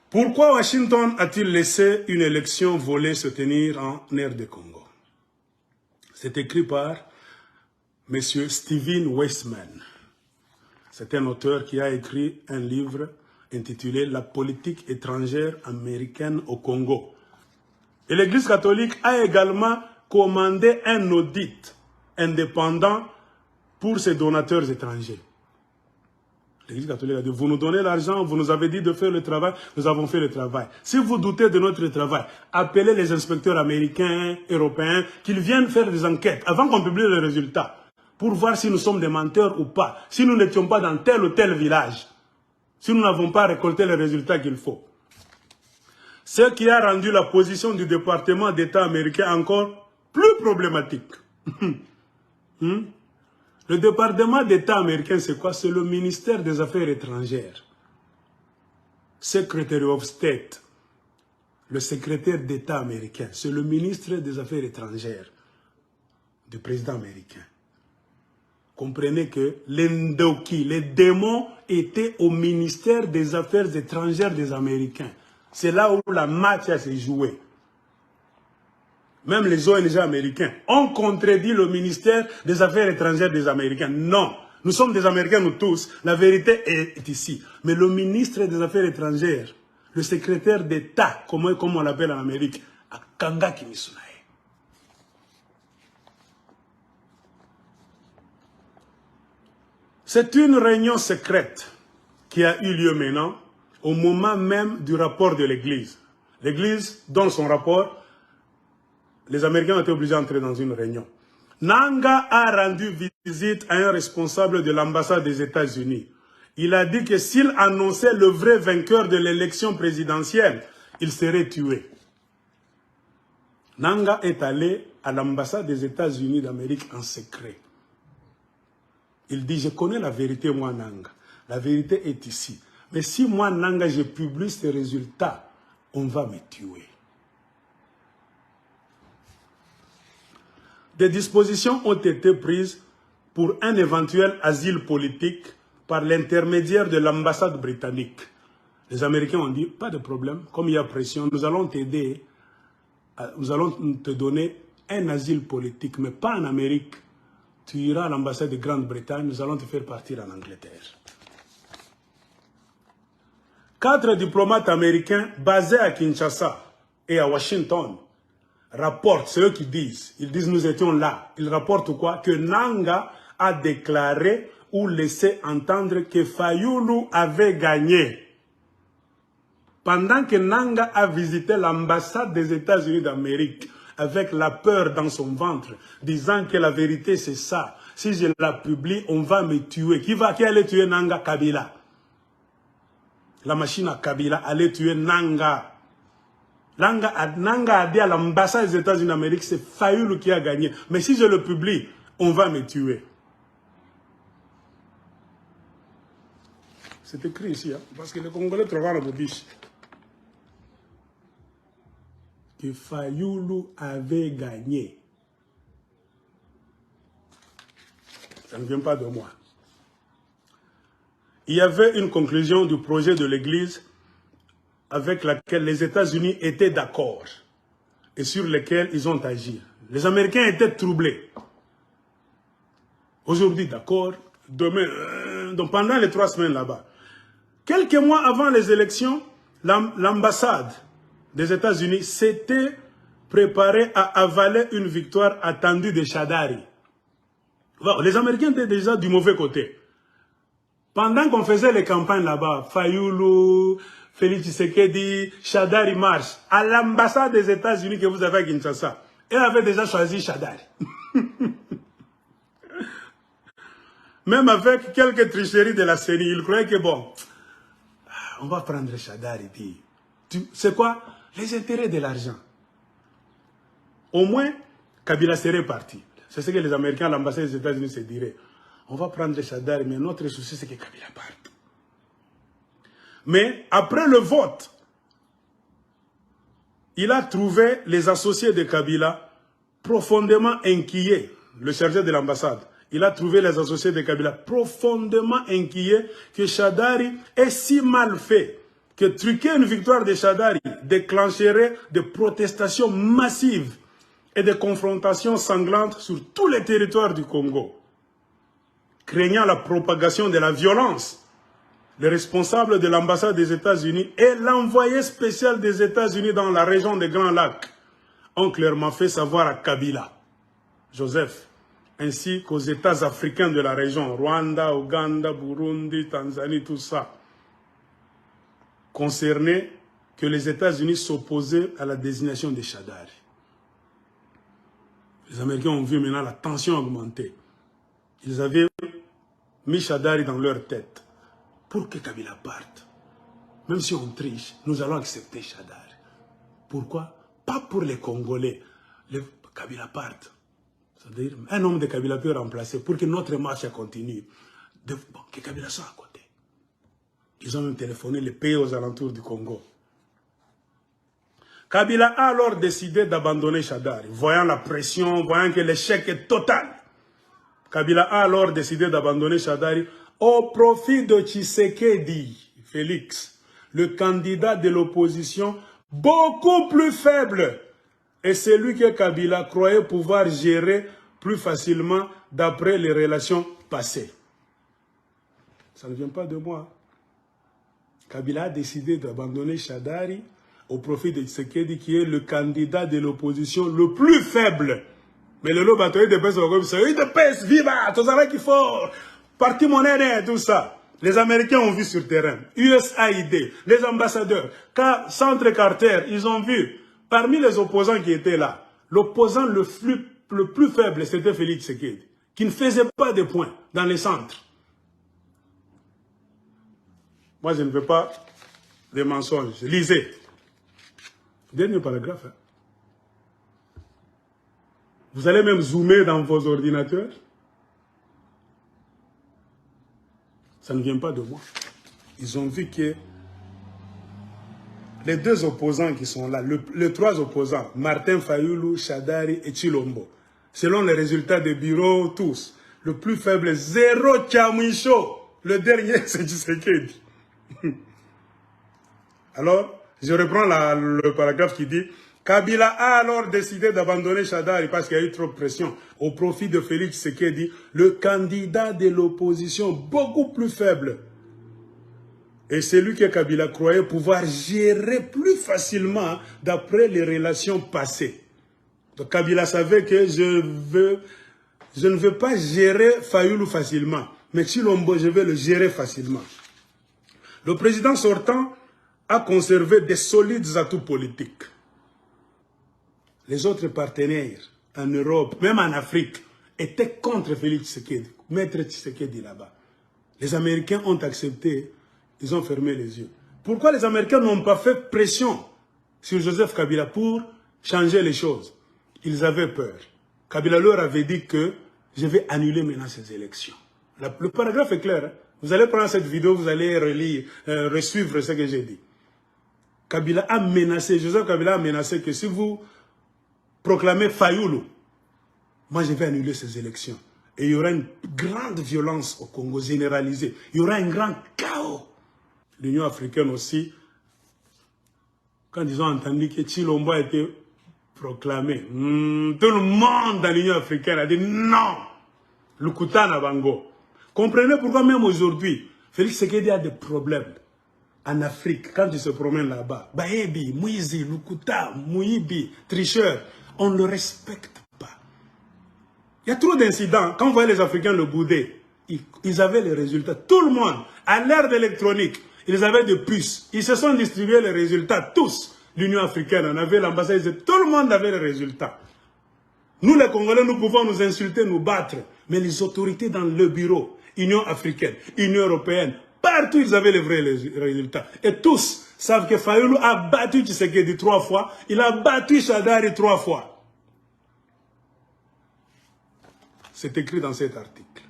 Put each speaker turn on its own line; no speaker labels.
Pourquoi Washington a-t-il laissé une élection volée se tenir en RD Congo? C'est écrit par M. Steven Weissman. C'est un auteur qui a écrit un livre intitulé « La politique étrangère américaine au Congo ». Et l'Église catholique a également commandé un audit indépendant pour ses donateurs étrangers. L'Église catholique a dit, vous nous donnez l'argent, vous nous avez dit de faire le travail, nous avons fait le travail. Si vous doutez de notre travail, appelez les inspecteurs américains, européens, qu'ils viennent faire des enquêtes avant qu'on publie les résultats, pour voir si nous sommes des menteurs ou pas, si nous n'étions pas dans tel ou tel village, si nous n'avons pas récolté les résultats qu'il faut. Ce qui a rendu la position du département d'État américain encore plus problématique. Le département d'État américain, c'est quoi? C'est le ministère des Affaires étrangères. Secretary of State, le secrétaire d'État américain, c'est le ministre des Affaires étrangères du président américain. Comprenez que l'endoki, les démons étaient au ministère des Affaires étrangères des Américains. C'est là où la mafia s'est jouée. Même les ONG américains ont contredit le ministère des Affaires étrangères des Américains. Non, nous sommes des Américains, nous tous. La vérité est ici. Mais le ministre des Affaires étrangères, le secrétaire d'État, comme on l'appelle en Amérique, a Kanga Kimisunae. C'est une réunion secrète qui a eu lieu maintenant, au moment même du rapport de l'Église. L'Église donne son rapport. Les Américains ont été obligés d'entrer dans une réunion. Nanga a rendu visite à un responsable de l'ambassade des États-Unis. Il a dit que s'il annonçait le vrai vainqueur de l'élection présidentielle, il serait tué. Nanga est allé à l'ambassade des États-Unis d'Amérique en secret. Il dit, je connais la vérité, moi, Nanga. La vérité est ici. Mais si moi, Nanga, je publie ces résultats, on va me tuer. Des dispositions ont été prises pour un éventuel asile politique par l'intermédiaire de l'ambassade britannique. Les Américains ont dit, pas de problème, comme il y a pression, nous allons t'aider, nous allons te donner un asile politique, mais pas en Amérique. Tu iras à l'ambassade de Grande-Bretagne, nous allons te faire partir en Angleterre. 4 diplomates américains basés à Kinshasa et à Washington rapportent, c'est eux qui disent, ils disent nous étions là, ils rapportent quoi? Que Nanga a déclaré ou laissé entendre que Fayulu avait gagné. Pendant que Nanga a visité l'ambassade des États-Unis d'Amérique avec la peur dans son ventre, disant que la vérité c'est ça, si je la publie, on va me tuer. Qui allait tuer Nanga? Kabila. La machine à Kabila allait tuer Nanga. Nanga a dit à l'ambassade des États-Unis d'Amérique, c'est Fayulu qui a gagné. Mais si je le publie, on va me tuer. C'est écrit ici, hein, parce que les Congolais trouvent le biche. Que Fayulu avait gagné. Ça ne vient pas de moi. Il y avait une conclusion du projet de l'Église avec laquelle les États-Unis étaient d'accord et sur lesquels ils ont agi. Les Américains étaient troublés. Aujourd'hui, d'accord, demain, donc pendant les 3 semaines là-bas. Quelques mois avant les élections, l'ambassade des États-Unis s'était préparée à avaler une victoire attendue de Shadari. Bon, les Américains étaient déjà du mauvais côté. Pendant qu'on faisait les campagnes là-bas, Fayulu, Félix Tshisekedi, Shadari marche à l'ambassade des États-Unis que vous avez à Kinshasa. Elle avait déjà choisi Shadari. Même avec quelques tricheries de la CENI, il croyait que bon, on va prendre Shadari. C'est quoi? Les intérêts de l'argent. Au moins, Kabila serait parti. C'est ce que les Américains à l'ambassade des États-Unis se diraient. On va prendre Shadari, mais notre souci, c'est que Kabila parte. Mais après le vote, il a trouvé les associés de Kabila profondément inquiets, le chargé de l'ambassade. Il a trouvé les associés de Kabila profondément inquiets que Shadari est si mal fait que truquer une victoire de Shadari déclencherait des protestations massives et des confrontations sanglantes sur tous les territoires du Congo. Craignant la propagation de la violence, les responsables de l'ambassade des États-Unis et l'envoyé spécial des États-Unis dans la région des Grands Lacs ont clairement fait savoir à Kabila, Joseph, ainsi qu'aux États africains de la région, Rwanda, Ouganda, Burundi, Tanzanie, tout ça, concernés, que les États-Unis s'opposaient à la désignation de Shadari. Les Américains ont vu maintenant la tension augmenter. Ils avaient mis Shadari dans leur tête pour que Kabila parte. Même si on triche, nous allons accepter Shadari. Pourquoi? Pas pour les Congolais. Kabila parte. C'est-à-dire, un homme de Kabila peut remplacer pour que notre marche continue. Que Kabila soit à côté. Ils ont même téléphoné les pays aux alentours du Congo. Kabila a alors décidé d'abandonner Shadari, voyant la pression, voyant que l'échec est total. Kabila a alors décidé d'abandonner Shadari au profit de Tshisekedi, Félix, le candidat de l'opposition beaucoup plus faible. Et c'est lui que Kabila croyait pouvoir gérer plus facilement d'après les relations passées. Ça ne vient pas de moi. Kabila a décidé d'abandonner Shadari au profit de Tshisekedi, qui est le candidat de l'opposition le plus faible. Mais le lot bataille de pèse, il de pèse, viva, tout ça qu'il faut, parti monnaie, tout ça. Les Américains ont vu sur terrain, USAID, les ambassadeurs, Centre Carter, ils ont vu, parmi les opposants qui étaient là, l'opposant le plus faible, c'était Félix Tshisekedi, qui ne faisait pas de points dans les centres. Moi, je ne veux pas des mensonges. Lisez. Dernier paragraphe. Hein. Vous allez même zoomer dans vos ordinateurs. Ça ne vient pas de moi. Ils ont vu que les deux opposants qui sont là, les trois opposants, Martin Fayulu, Shadari et Chilombo, selon les résultats des bureaux, tous, le plus faible, zéro Chamouicho. Le dernier, c'est Tshisekedi. Alors, je reprends le paragraphe qui dit « Kabila a alors décidé d'abandonner Shadari parce qu'il y a eu trop de pression au profit de Félix Tshisekedi, le candidat de l'opposition beaucoup plus faible. Et c'est lui que Kabila croyait pouvoir gérer plus facilement d'après les relations passées. Donc Kabila savait que je ne veux pas gérer Fayulu facilement, mais Chilombo, je vais le gérer facilement. Le président sortant a conservé des solides atouts politiques. Les autres partenaires en Europe, même en Afrique, étaient contre Félix Tshisekedi, maître Tshisekedi là-bas. Les Américains ont accepté, ils ont fermé les yeux. Pourquoi les Américains n'ont pas fait pression sur Joseph Kabila pour changer les choses? Ils avaient peur. Kabila leur avait dit que je vais annuler maintenant ces élections. Le paragraphe est clair. Hein? Vous allez prendre cette vidéo, vous allez relire, resuivre ce que j'ai dit. Kabila a menacé, Joseph Kabila a menacé que si vous proclamez Fayulu, moi je vais annuler ces élections. Et il y aura une grande violence au Congo généralisée. Il y aura un grand chaos. L'Union africaine aussi, quand ils ont entendu que Chilombo a été proclamé, tout le monde dans l'Union africaine a dit non, Lukuta na bango. Comprenez pourquoi même aujourd'hui, Félix Tshisekedi a des problèmes. En Afrique, quand il se promène là-bas, Baebi, Mouizi, Lukuta, Mouibi, tricheur, on ne le respecte pas. Il y a trop d'incidents. Quand vous voyez les Africains le bouder, ils avaient les résultats. Tout le monde, à l'ère d'électronique, ils avaient des puces. Ils se sont distribués les résultats, tous. L'Union africaine en avait, l'ambassade, tout le monde avait les résultats. Nous, les Congolais, nous pouvons nous insulter, nous battre. Mais les autorités dans le bureau, Union africaine, Union européenne, partout, ils avaient les vrais résultats. Et tous savent que Fayulu a battu Tshisekedi 3 fois. Il a battu Shadari 3 fois. C'est écrit dans cet article.